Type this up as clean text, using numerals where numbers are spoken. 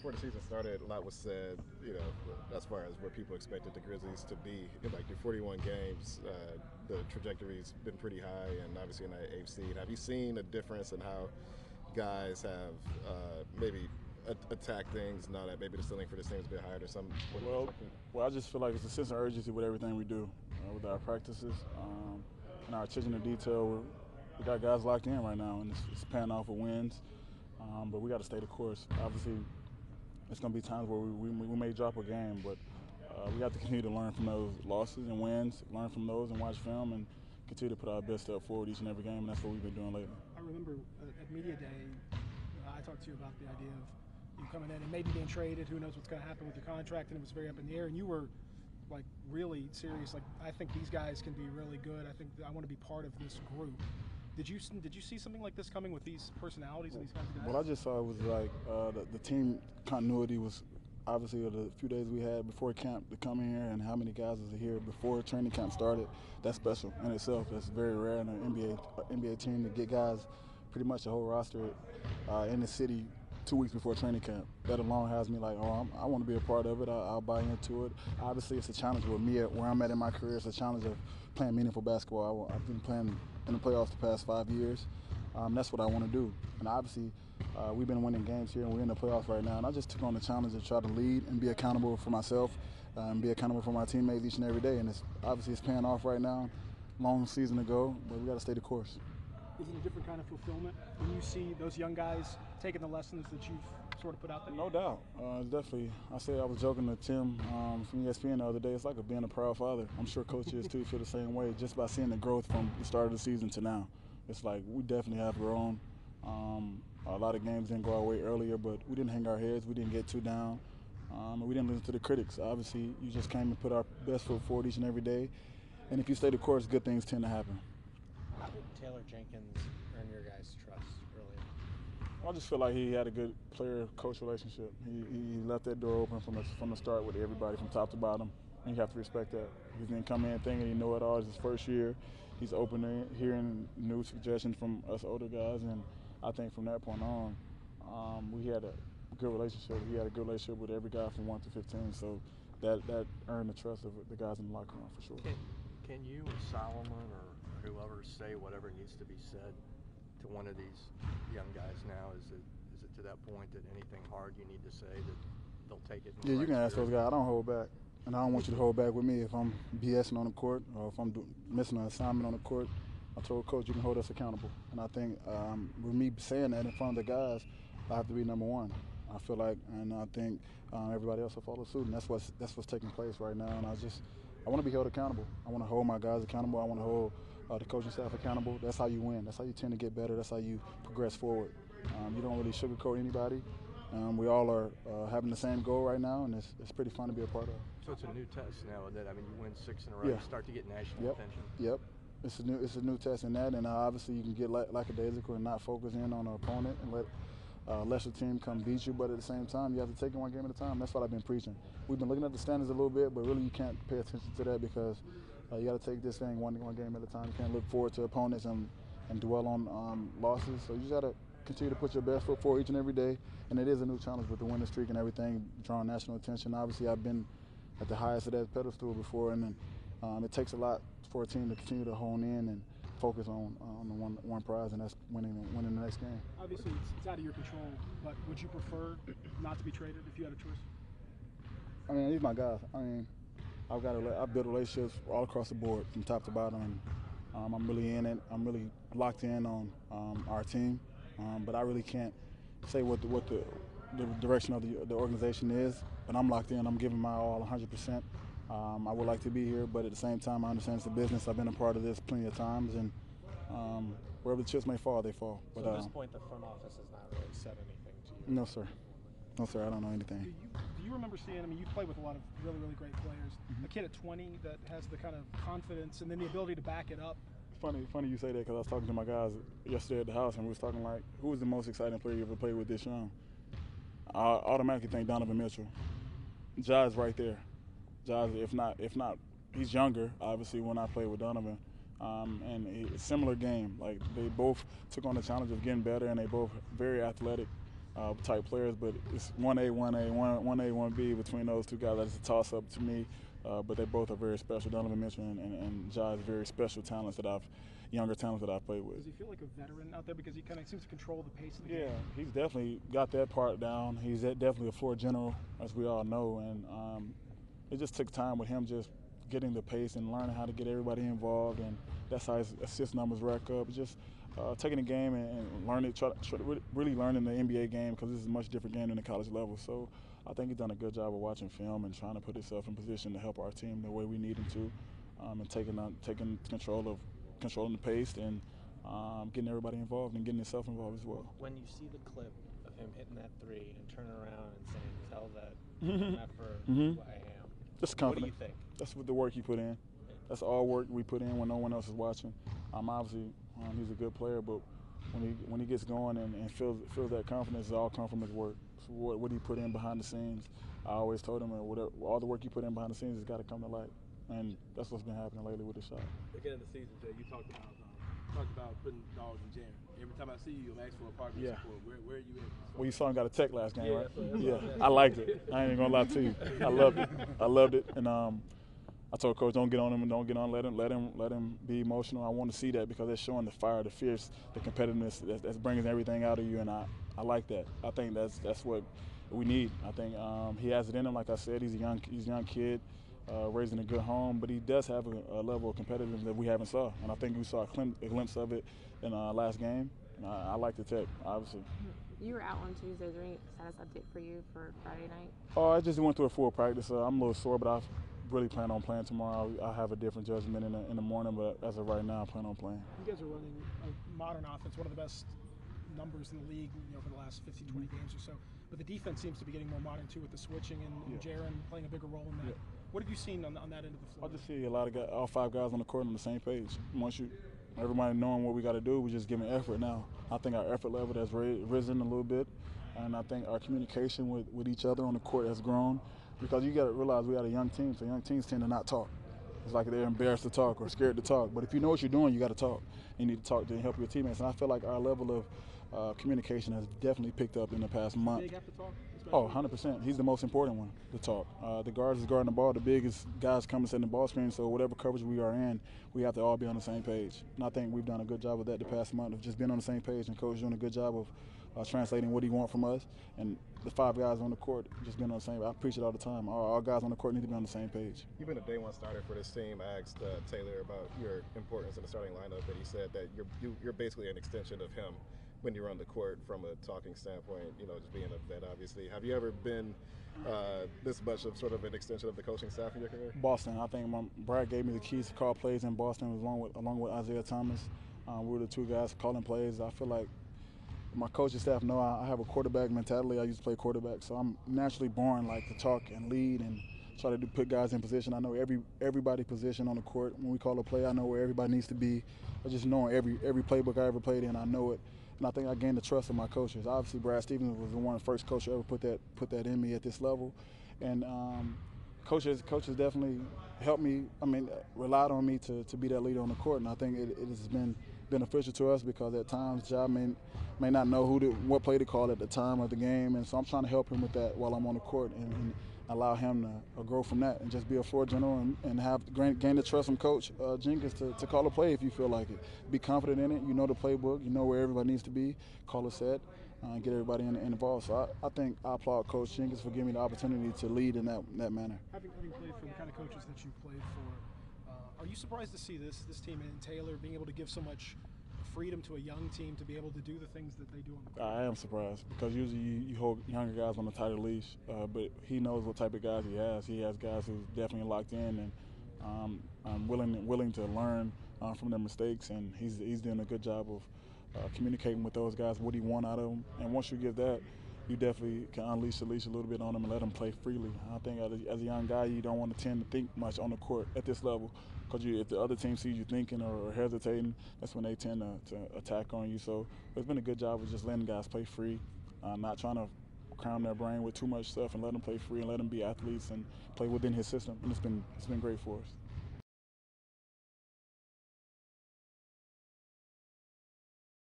before the season started, a lot was said, as far as where people expected the Grizzlies to be. Like your 41 games, the trajectory's been pretty high, and obviously in that 8th seed. Have you seen a difference in how guys have maybe attacked things now that maybe the ceiling for this team is a bit higher than some? Well, I just feel like it's a sense of urgency with everything we do, with our practices and our attention to detail. We got guys locked in right now, and it's paying off with wins. But we got to stay the course. Obviously, it's going to be times where we may drop a game, but we have to continue to learn from those losses and wins, learn from those and watch film and continue to put our best step forward each and every game, and that's what we've been doing lately. I remember at Media Day, I talked to you about the idea of you coming in and maybe being traded, who knows what's going to happen with your contract, and it was very up in the air, and you were like really serious, like I think these guys can be really good, I want to be part of this group. Did you see something like this coming with these personalities and these kinds of guys? What I just saw was like the team continuity was obviously the few days we had before camp to come in here and how many guys was here before training camp started. That's special in itself. That's very rare in an NBA team to get guys, pretty much the whole roster in the city 2 weeks before training camp. That alone has me like, I want to be a part of it. I'll buy into it. Obviously, it's a challenge with me where I'm at in my career. It's a challenge of playing meaningful basketball. I've been playing in the playoffs the past 5 years. That's what I want to do. And obviously, we've been winning games here, and we're in the playoffs right now. And I just took on the challenge to try to lead and be accountable for myself and be accountable for my teammates each and every day. And it's paying off right now. Long season to go, but we got to stay the course. Is it a different kind of fulfillment when you see those young guys taking the lessons that you've sort of put out there? No doubt. Definitely. I was joking to Tim from ESPN the other day. It's like being a proud father. I'm sure coaches too feel the same way just by seeing the growth from the start of the season to now. It's like we definitely have grown. A lot of games didn't go our way earlier, but we didn't hang our heads. We didn't get too down. And we didn't listen to the critics. Obviously, you just came and put our best foot forward each and every day. And if you stay the course, good things tend to happen. How did Taylor Jenkins earn your guys' trust early on? I just feel like he had a good player-coach relationship. He left that door open from the start with everybody from top to bottom, and you have to respect that. He didn't come in thinking he knew it all. It's his first year. He's open to hearing new suggestions from us older guys, and I think from that point on, we had a good relationship. He had a good relationship with every guy from 1 to 15, so that earned the trust of the guys in the locker room for sure. Can you or Solomon or whoever say whatever needs to be said to one of these young guys now? Is it to that point that anything hard you need to say that they'll take it? Yeah, you can ask those guys. I don't hold back, and I don't want you to hold back with me if I'm BSing on the court or if I'm missing an assignment on the court. I told Coach you can hold us accountable, and I think with me saying that in front of the guys, I have to be number one. I feel like, and I think everybody else will follow suit, and that's what's taking place right now. And I want to be held accountable. I want to hold my guys accountable. I want to hold the coaching staff accountable. That's how you win. That's how you tend to get better. That's how you progress forward. You don't really sugarcoat anybody. We all are having the same goal right now, and it's pretty fun to be a part of. So it's a new test now. You win 6 in a row. Yeah. You start to get national attention. Yep. It's a new test in that, and obviously you can get lackadaisical and not focus in on an opponent and let a lesser team come beat you, but at the same time, you have to take it one game at a time. That's what I've been preaching. We've been looking at the standards a little bit, but really you can't pay attention to that because you got to take this thing one game at a time. You can't look forward to opponents and dwell on losses. So you just got to continue to put your best foot forward each and every day, and it is a new challenge with the winning streak and everything, drawing national attention. Obviously, I've been at the highest of that pedestal before, and it takes a lot for a team to continue to hone in and focus on the one prize, and that's winning the next game. Obviously, it's out of your control, but would you prefer not to be traded if you had a choice? I mean, he's my guy. I mean, I've built relationships all across the board from top to bottom, and I'm really in it. I'm really locked in on our team, but I really can't say what the direction of the organization is. But I'm locked in. I'm giving my all 100%. I would like to be here, but at the same time, I understand it's a business. I've been a part of this plenty of times, and wherever the chips may fall, they fall. So at this point, the front office has not really said anything to you? No, sir. No, sir, I don't know anything. Do you remember seeing, you played with a lot of really, really great players. A kid at 20 that has the kind of confidence and then the ability to back it up. Funny you say that because I was talking to my guys yesterday at the house, and we was talking like, who was the most exciting player you ever played with this young? I automatically think Donovan Mitchell. Jae's right there. Jae, if not, he's younger, obviously, when I played with Donovan. And a similar game. Like, they both took on the challenge of getting better, and they both very athletic. type players, but it's 1A, 1A, 1A, 1B between those two guys. That's a toss-up to me, but they both are very special. Donovan Mitchell and Jae is very special talents younger talents that I've played with. Does he feel like a veteran out there because he kind of seems to control the pace of the Yeah, game? he's definitely got that part down. He's definitely a floor general, as we all know, and it just took time with him just getting the pace and learning how to get everybody involved, and that's how his assist numbers rack up. Just taking the game and learning, really learning the NBA game, because this is a much different game than the college level. So I think he's done a good job of watching film and trying to put himself in position to help our team the way we need him to, and taking controlling the pace and getting everybody involved and getting himself involved as well. When you see the clip of him hitting that three and turning around and saying, "Tell that I'm not for who I am," Just what do confident. you think? That's what the work he put in. That's all work we put in when no one else is watching. Obviously, he's a good player, but when he gets going and feels that confidence, it all comes from his work. So what he put in behind the scenes, I always told him, all the work he put in behind the scenes has got to come to light, and that's what's been happening lately with the shot. Beginning of the season, Jay, you talked about putting dogs in jail. Every time I see you, I'm asking for a progress report. Where are you at? Well, you saw him got a tech last game, right? Yeah, I liked it. I ain't gonna lie to you. I loved it. And I told Coach, don't get on him, let him be emotional. I want to see that because it's showing the fire, the fierce, the competitiveness that's bringing everything out of you, and I like that. I think that's what we need. I think he has it in him. Like I said, he's a young kid, raised in a good home, but he does have a level of competitiveness that we haven't saw, and I think we saw a glimpse of it in last game. And I like the tech, obviously. You were out on Tuesday. Is there any status update for you for Friday night? Oh, I just went through a full practice. I'm a little sore, but I really plan on playing tomorrow. I have a different judgment in the morning, but as of right now, I plan on playing. You guys are running a modern offense, one of the best numbers in the league, for the last 15, 20 games or so. But the defense seems to be getting more modern too, with the switching and Jaren playing a bigger role in that. What have you seen on that end of the floor? I just see a lot of guys, all five guys on the court on the same page. Everybody knowing what we got to do, we're just giving effort now. I think our effort level has risen a little bit, and I think our communication with each other on the court has grown, because you got to realize we got a young team, so young teams tend to not talk. It's like they're embarrassed to talk or scared to talk. But if you know what you're doing, you got to talk. You need to talk to help your teammates, and I feel like our level of communication has definitely picked up in the past month. Big have to talk? Oh, 100%. He's the most important one to talk. The guards is guarding the ball. The biggest guys come and set the ball screen. So whatever coverage we are in, we have to all be on the same page. And I think we've done a good job of that the past month, of just being on the same page. And Coach doing a good job of translating what he wants from us. And the five guys on the court just being on the same. I preach it all the time. All guys on the court need to be on the same page. You've been a day one starter for this team. I asked Taylor about your importance in the starting lineup, and he said that you're basically an extension of him when you're on the court from a talking standpoint, just being a vet, obviously. Have you ever been this much of sort of an extension of the coaching staff in your career? Boston. I think Brad gave me the keys to call plays in Boston along with Isaiah Thomas. We were the two guys calling plays. I feel like my coaching staff know I have a quarterback mentality. I used to play quarterback, so I'm naturally born to talk and lead and try to put guys in position. I know everybody's position on the court. When we call a play, I know where everybody needs to be. I just know every playbook I ever played in, I know it. And I think I gained the trust of my coaches. Obviously, Brad Stevens was the first coach who ever put that in me at this level. And coaches definitely helped me, relied on me to be that leader on the court. And I think it has been beneficial to us, because at times Ja may not know what play to call at the time of the game. And so I'm trying to help him with that while I'm on the court, and allow him to grow from that and just be a floor general and gain the trust from Coach Jenkins to call a play if you feel like it. Be confident in it. You know the playbook. You know where everybody needs to be. Call a set and get everybody involved. So I think I applaud Coach Jenkins for giving me the opportunity to lead in that manner. Having played for the kind of coaches that you played for, are you surprised to see this team and Taylor being able to give so much freedom to a young team to be able to do the things that they do on the court? I am surprised, because usually you hold younger guys on a tighter leash, but he knows what type of guys he has. He has guys who's definitely locked in and willing to learn from their mistakes, and he's doing a good job of communicating with those guys what he wants out of them. And once you give that, you definitely can unleash the leash a little bit on them and let them play freely. I think as a young guy, you don't want to tend to think much on the court at this level, because if the other team sees you thinking or hesitating, that's when they tend to attack on you. So it's been a good job of just letting guys play free, not trying to cram their brain with too much stuff, and let them play free and let them be athletes and play within his system. And it's been great for us.